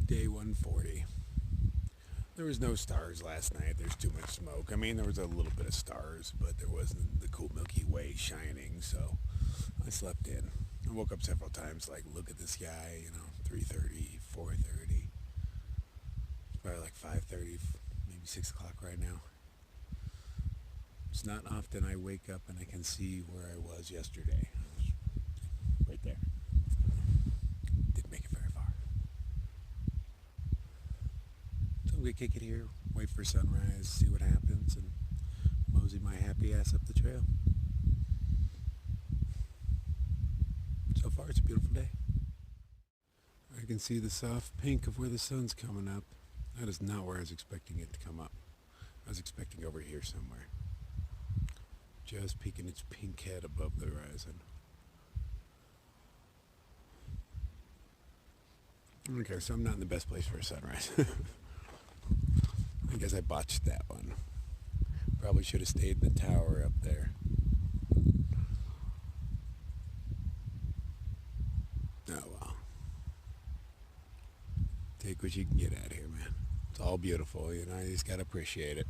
Day 140. There was no stars last night. There's too much smoke. I mean, there was a little bit of stars, but there wasn't the cool Milky Way shining, so I slept in. I woke up several times, like, look at the sky, 3:30, 4:30. It's probably like 5:30, maybe 6 o'clock right now. It's not often I wake up and I can see where I was yesterday. I was right there. Didn't make it very far. So I'm going to kick it here, wait for sunrise, see what happens, and mosey my happy ass up the trail. So far, it's a beautiful day. I can see the soft pink of where the sun's coming up. That is not where I was expecting it to come up. I was expecting over here somewhere. Just peeking its pink head above the horizon. Okay, so I'm not in the best place for a sunrise. I guess I botched that one. Probably should have stayed in the tower up there. Oh well. Take what you can get out of here, man. It's all beautiful, you just gotta appreciate it.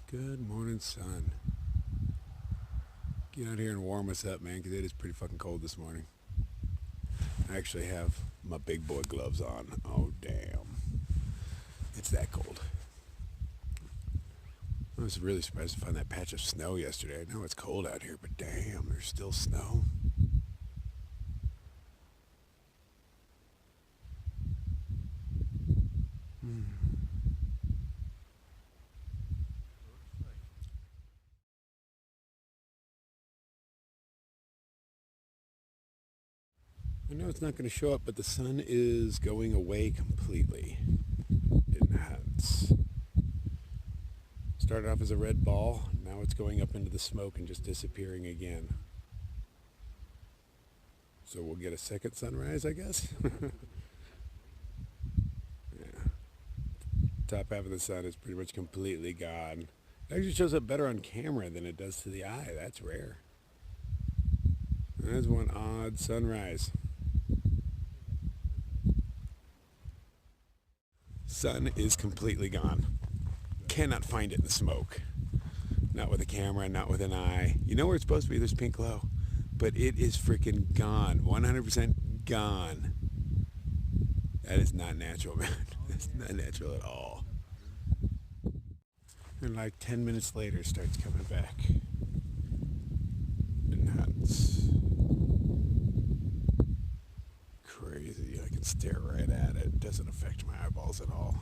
Good morning, sun. Get out here and warm us up, man, because it is pretty fucking cold this morning. I actually have my big boy gloves on. Oh, damn. It's that cold. I was really surprised to find that patch of snow yesterday. I know it's cold out here, but damn, there's still snow. I know it's not going to show up, but the sun is going away completely. Enhance. Started off as a red ball, now it's going up into the smoke and just disappearing again. So we'll get a second sunrise, I guess? Yeah. Top half of the sun is pretty much completely gone. It actually shows up better on camera than it does to the eye. That's rare. That's one odd sunrise. Sun is completely gone. Cannot find it in the smoke. Not with a camera, not with an eye. You know where it's supposed to be? There's pink glow. But it is freaking gone. 100% gone. That is not natural, man. That's not natural at all. And like 10 minutes later, it starts coming back. Nuts. Crazy. I can stare right at it. It doesn't affect my eyeballs at all.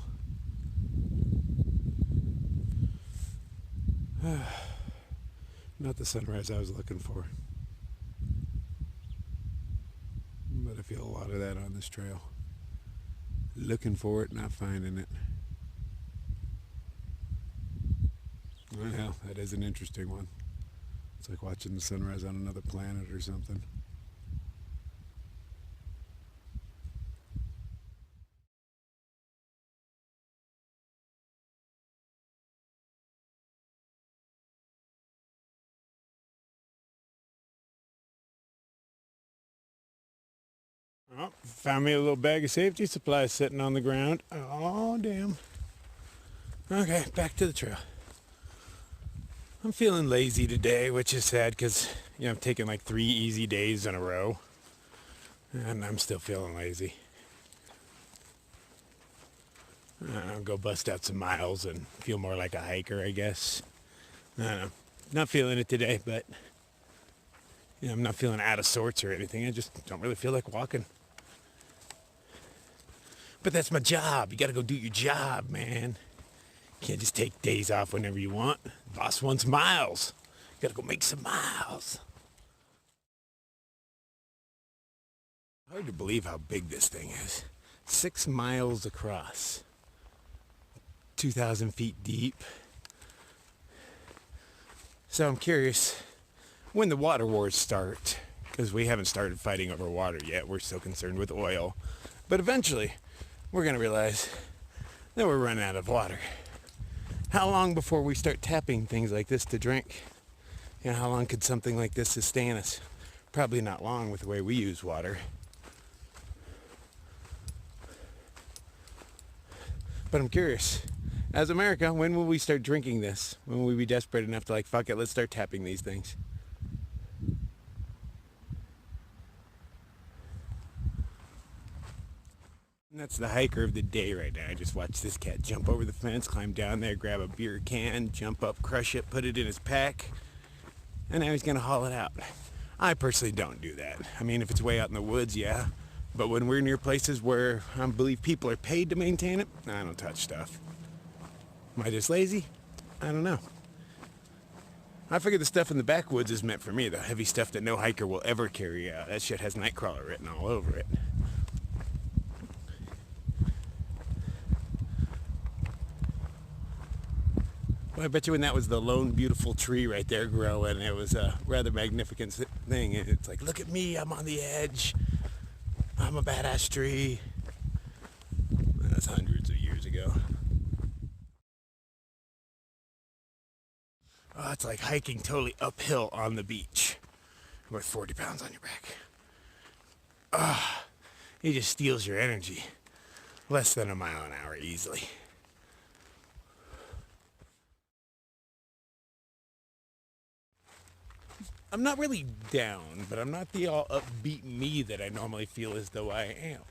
Not the sunrise I was looking for. But I feel a lot of that on this trail. Looking for it, not finding it. Well, that is an interesting one. It's like watching the sunrise on another planet or something. Oh, found me a little bag of safety supplies sitting on the ground. Oh, damn. Okay, back to the trail. I'm feeling lazy today, which is sad because, I've taken like 3 easy days in a row. And I'm still feeling lazy. I'll go bust out some miles and feel more like a hiker, I guess. I don't know. Not feeling it today, but I'm not feeling out of sorts or anything. I just don't really feel like walking. But that's my job. You gotta go do your job, man. You can't just take days off whenever you want. Boss wants miles. You gotta go make some miles. Hard to believe how big this thing is. 6 miles across. 2,000 feet deep. So I'm curious when the water wars start, because we haven't started fighting over water yet. We're still concerned with oil. But eventually, we're going to realize that we're running out of water. How long before we start tapping things like this to drink? How long could something like this sustain us? Probably not long with the way we use water. But I'm curious, as America, when will we start drinking this? When will we be desperate enough to like, fuck it, let's start tapping these things? And that's the hiker of the day right now. I just watched this cat jump over the fence, climb down there, grab a beer can, jump up, crush it, put it in his pack, and now he's gonna haul it out. I personally don't do that. I mean, if it's way out in the woods, yeah. But when we're near places where I believe people are paid to maintain it, I don't touch stuff. Am I just lazy? I don't know. I figure the stuff in the backwoods is meant for me, the heavy stuff that no hiker will ever carry out. That shit has TheNightCrawler written all over it. Well, I bet you when that was the lone beautiful tree right there growing, it was a rather magnificent thing. It's like, look at me, I'm on the edge. I'm a badass tree. That's hundreds of years ago. Oh, it's like hiking totally uphill on the beach with 40 pounds on your back. Ah, he just steals your energy. Less than a mile an hour easily. I'm not really down, but I'm not the all upbeat me that I normally feel as though I am.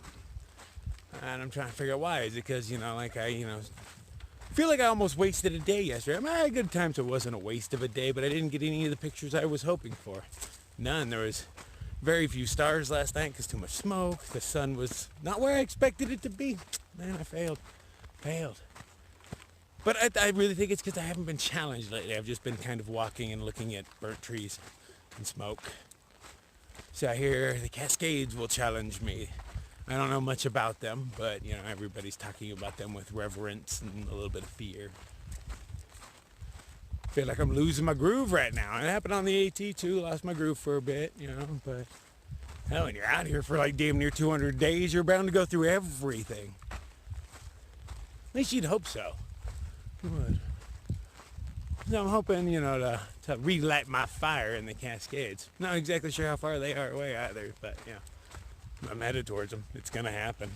And I'm trying to figure out why. Is it because, I feel like I almost wasted a day yesterday. I mean, I had good times. It wasn't a waste of a day, but I didn't get any of the pictures I was hoping for. None. There was very few stars last night because too much smoke. The sun was not where I expected it to be. Man, I failed. But I really think it's because I haven't been challenged lately. I've just been kind of walking and looking at burnt trees and smoke. So I hear the Cascades will challenge me. I don't know much about them, but everybody's talking about them with reverence and a little bit of fear. Feel like I'm losing my groove right now. It happened on the AT too. Lost my groove for a bit, but hell, when you're out here for like damn near 200 days, you're bound to go through everything. At least you'd hope so. You would. So I'm hoping, to relight my fire in the Cascades. Not exactly sure how far they are away either, but I'm headed towards them. It's gonna happen.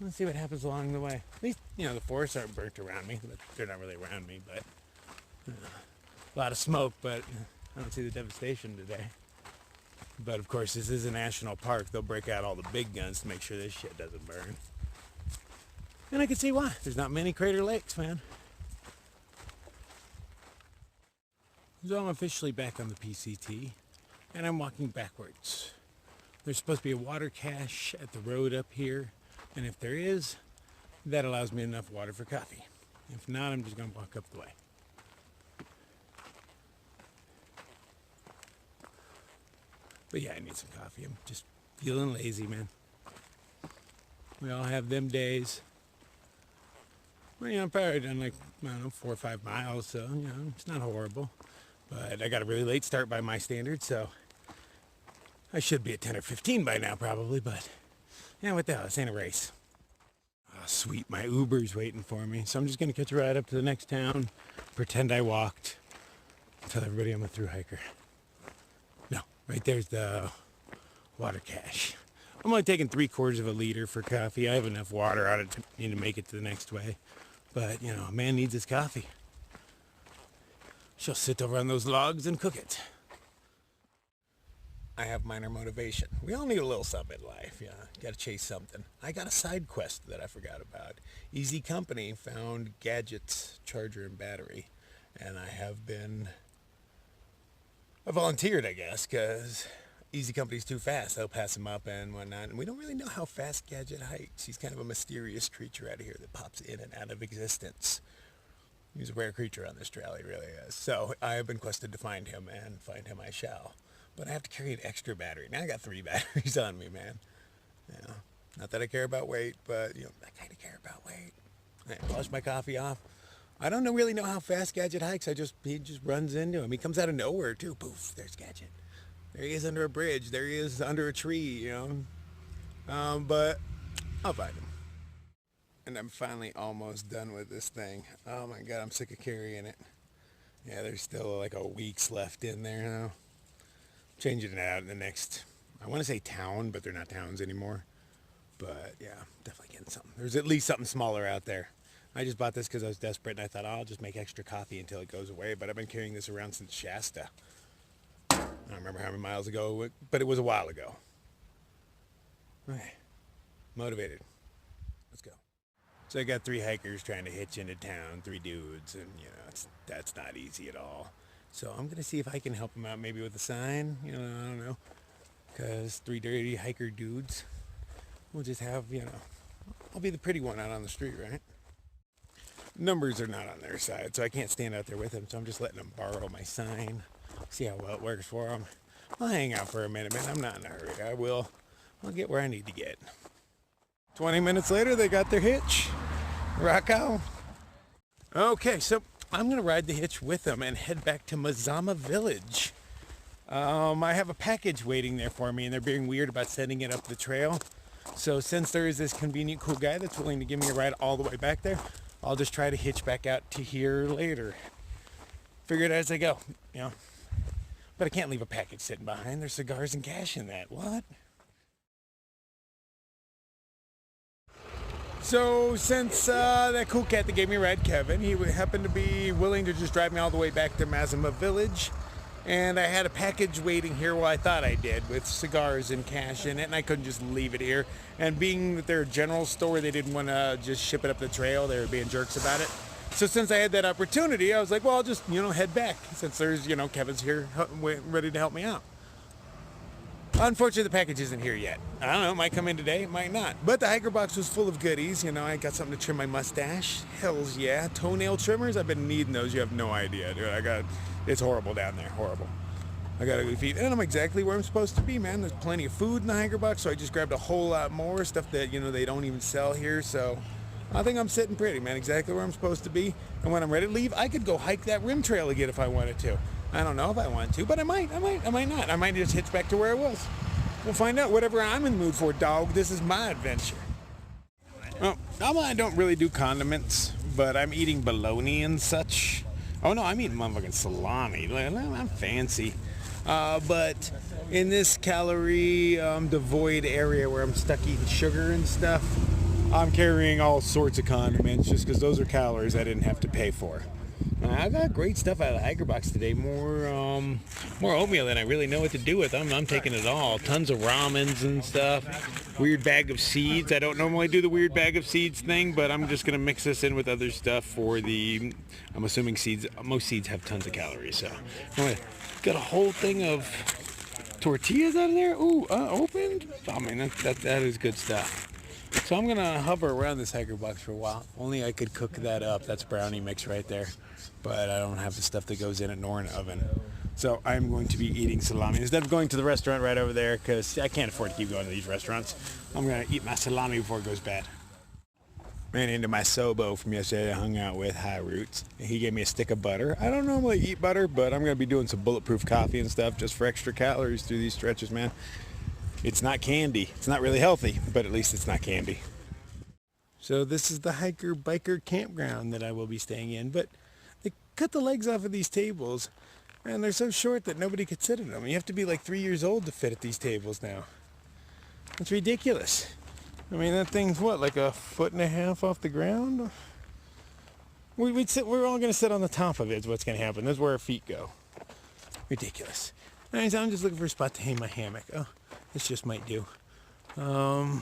Let's see what happens along the way. At least, the forests aren't burnt around me. They're not really around me, but a lot of smoke, but I don't see the devastation today. But of course, this is a national park. They'll break out all the big guns to make sure this shit doesn't burn. And I can see why. There's not many crater lakes, man. So I'm officially back on the PCT, and I'm walking backwards. There's supposed to be a water cache at the road up here, and if there is, that allows me enough water for coffee. If not, I'm just going to walk up the way. But yeah, I need some coffee. I'm just feeling lazy, man. We all have them days. Well, I'm probably done 4 or 5 miles, so, it's not horrible. But I got a really late start by my standards, so I should be at 10 or 15 by now probably, but what the hell, this ain't a race. Oh, sweet, my Uber's waiting for me, so I'm just going to catch a ride up to the next town, pretend I walked, tell everybody I'm a through hiker. No, right there's the water cache. I'm only taking 3/4 of a liter for coffee. I have enough water on it to make it to the next way. But, a man needs his coffee. She'll sit over on those logs and cook it. I have minor motivation. We all need a little something in life, Gotta chase something. I got a side quest that I forgot about. Easy Company found gadgets, charger, and battery. And I volunteered, I guess, because Easy Company's too fast. They'll pass him up and whatnot. And we don't really know how fast Gadget hikes. He's kind of a mysterious creature out of here that pops in and out of existence. He's a rare creature on this trail, he really is. So I have been quested to find him, and find him I shall. But I have to carry an extra battery. Now I got 3 batteries on me, man. Not that I care about weight, but, I kind of care about weight. I flush my coffee off. I don't really know how fast Gadget hikes. He just runs into him. He comes out of nowhere, too. Poof, there's Gadget. There he is under a bridge. There he is under a tree, But I'll find him. And I'm finally almost done with this thing. Oh my God, I'm sick of carrying it. Yeah, there's still like a week's left in there now. Changing it out in the next, I want to say town, but they're not towns anymore. But yeah, definitely getting something. There's at least something smaller out there. I just bought this because I was desperate, and I thought, oh, I'll just make extra coffee until it goes away. But I've been carrying this around since Shasta. I don't remember how many miles ago, but it was a while ago. Okay. Motivated. Let's go. So I got 3 hikers trying to hitch into town, 3 dudes, and that's not easy at all. So I'm gonna see if I can help them out, maybe with a sign. I don't know, because 3 dirty hiker dudes. We'll just have, I'll be the pretty one out on the street, right? Numbers are not on their side, so I can't stand out there with them. So I'm just letting them borrow my sign. See how well it works for them. I'll hang out for a minute, man. I'm not in a hurry. I'll get where I need to get. 20 minutes later, they got their hitch. Rock out. Okay, so I'm gonna ride the hitch with them and head back to Mazama Village. I have a package waiting there for me, and they're being weird about sending it up the trail. So since there is this convenient, cool guy that's willing to give me a ride all the way back there, I'll just try to hitch back out to here later. Figure it out as I go, But I can't leave a package sitting behind. There's cigars and cash in that. What? So since that cool cat that gave me a ride, Kevin, he happened to be willing to just drive me all the way back to Mazama Village. And I had a package waiting here, well, I thought I did, with cigars and cash in it, and I couldn't just leave it here. And being that they're a general store, they didn't want to just ship it up the trail. They were being jerks about it. So since I had that opportunity, I was like, well, I'll just, head back, since there's, Kevin's here ready to help me out. Unfortunately, the package isn't here yet. I don't know, it might come in today, it might not. But the hiker box was full of goodies. I got something to trim my mustache. Hells yeah. Toenail trimmers, I've been needing those. You have no idea, dude. It's horrible down there, horrible. I got ugly feet, and I'm exactly where I'm supposed to be, man. There's plenty of food in the hiker box, so I just grabbed a whole lot more stuff that, they don't even sell here. So I think I'm sitting pretty, man, exactly where I'm supposed to be. And when I'm ready to leave, I could go hike that rim trail again if I wanted to. I don't know if I want to, but I might not. I might just hitch back to where I was. We'll find out. Whatever I'm in the mood for, dog. This is my adventure. Well, I don't really do condiments, but I'm eating bologna and such. Oh no, I'm eating motherfucking salami. I'm fancy. But in this calorie devoid area where I'm stuck eating sugar and stuff, I'm carrying all sorts of condiments just because those are calories I didn't have to pay for. I got great stuff out of the hiker box today. More oatmeal than I really know what to do with. I'm taking it all. Tons of ramens and stuff. Weird bag of seeds. I don't normally do the weird bag of seeds thing, but I'm just gonna mix this in with other stuff for I'm assuming seeds. Most seeds have tons of calories, so got a whole thing of tortillas out of there. Ooh, opened. I mean, that is good stuff. So I'm gonna hover around this hiker box for a while. Only I could cook that up. That's brownie mix right there. But I don't have the stuff that goes in it nor an oven. So I'm going to be eating salami instead of going to the restaurant right over there, because I can't afford to keep going to these restaurants. I'm gonna eat my salami before it goes bad. Ran into my Sobo from yesterday I hung out with, High Roots. He gave me a stick of butter. I don't normally eat butter, but I'm gonna be doing some bulletproof coffee and stuff just for extra calories through these stretches, man. It's not candy. It's not really healthy, but at least it's not candy. So this is the hiker-biker campground that I will be staying in, but they cut the legs off of these tables, and they're so short that nobody could sit in them. You have to be like 3 years old to fit at these tables now. It's ridiculous. I mean, that thing's what, like 1.5 feet off the ground? We're all gonna sit on the top of it is what's gonna happen. That's where our feet go. Ridiculous. Anyways, I'm just looking for a spot to hang my hammock. Oh, this just might do. I'm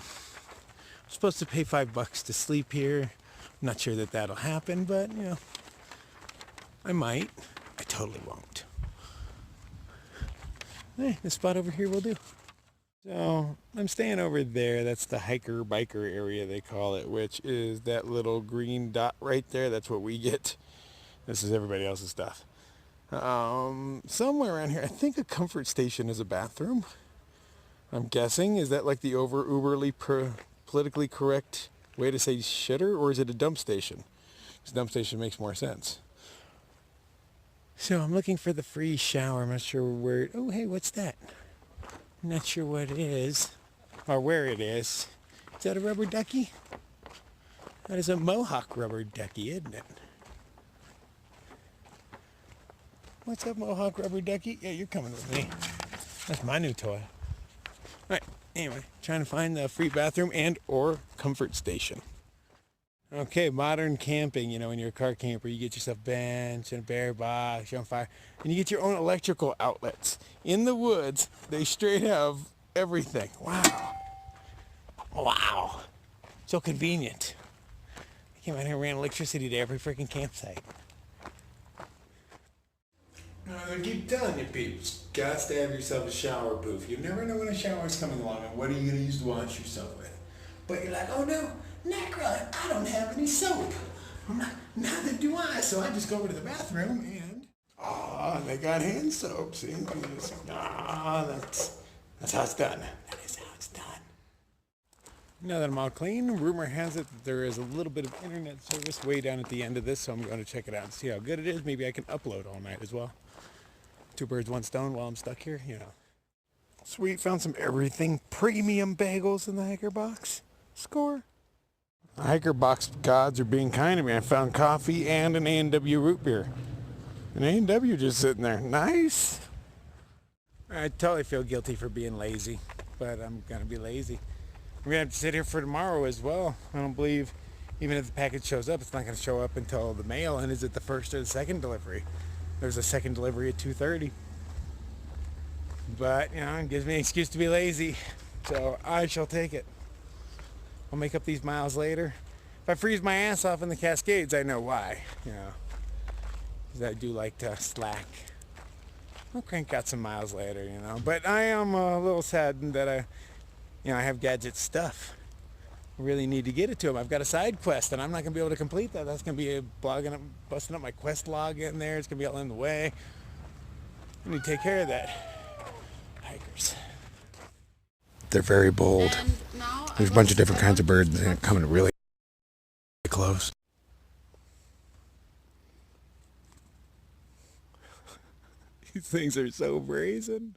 supposed to pay $5 to sleep here. I'm not sure that that'll happen, but I might. I totally won't. Hey, this spot over here will do. So I'm staying over there. That's the hiker-biker area, they call it, which is that little green dot right there. That's what we get. This is everybody else's stuff. Somewhere around here, I think a comfort station is a bathroom. I'm guessing. Is that like the uberly politically correct way to say shitter, or is it a dump station? Because dump station makes more sense. So I'm looking for the free shower. I'm not sure where. Oh, hey, what's that? I'm not sure what it is or where it is. Is that a rubber ducky? That is a Mohawk rubber ducky, isn't it? What's up, Mohawk rubber ducky? Yeah, you're coming with me. That's my new toy. All right, Anyway, trying to find the free bathroom and or comfort station. Okay, modern camping, you know, when you're a car camper, you get yourself a bench and a bear box, you're on fire, and you get your own electrical outlets. In the woods, they straight have everything. Wow. Wow. So convenient. I came out here and ran electricity to every freaking campsite. I keep telling you, peeps, got to have yourself a shower booth. You never know when a shower is coming along and what are you going to use to wash yourself with. But you're like, oh no, Nightcrawler, I don't have any soap. Neither do I, so I just go over to the bathroom and... they got hand soap, see? That's how it's done. That is how it's done. Now that I'm all clean, rumor has it that there is a little bit of internet service way down at the end of this, so I'm going to check it out and see how good it is. Maybe I can upload all night as well. Two birds, one stone while I'm stuck here, you know. Sweet, found some everything premium bagels in the hiker box. Score. The hiker box gods are being kind to me. I found coffee and an A&W root beer. An A&W just sitting there. Nice. I totally feel guilty for being lazy, but I'm going to be lazy. I'm going to have to sit here for tomorrow as well. I don't believe, even if the package shows up, it's not going to show up until the mail. And is it the first or the second delivery? There's a second delivery at 2:30. But, you know, it gives me an excuse to be lazy. So I shall take it. I'll make up these miles later. If I freeze my ass off in the Cascades, I know why. You know, because I do like to slack. I'll crank out some miles later, you know. But I am a little saddened that I have gadget stuff. I really need to get it to him. I've got a side quest, and I'm not going to be able to complete that. That's going to be busting up my quest log in there. It's going to be all in the way. I need to take care of that. Hikers. They're very bold. There's a bunch of different kinds of birds that are coming really close. These things are so brazen.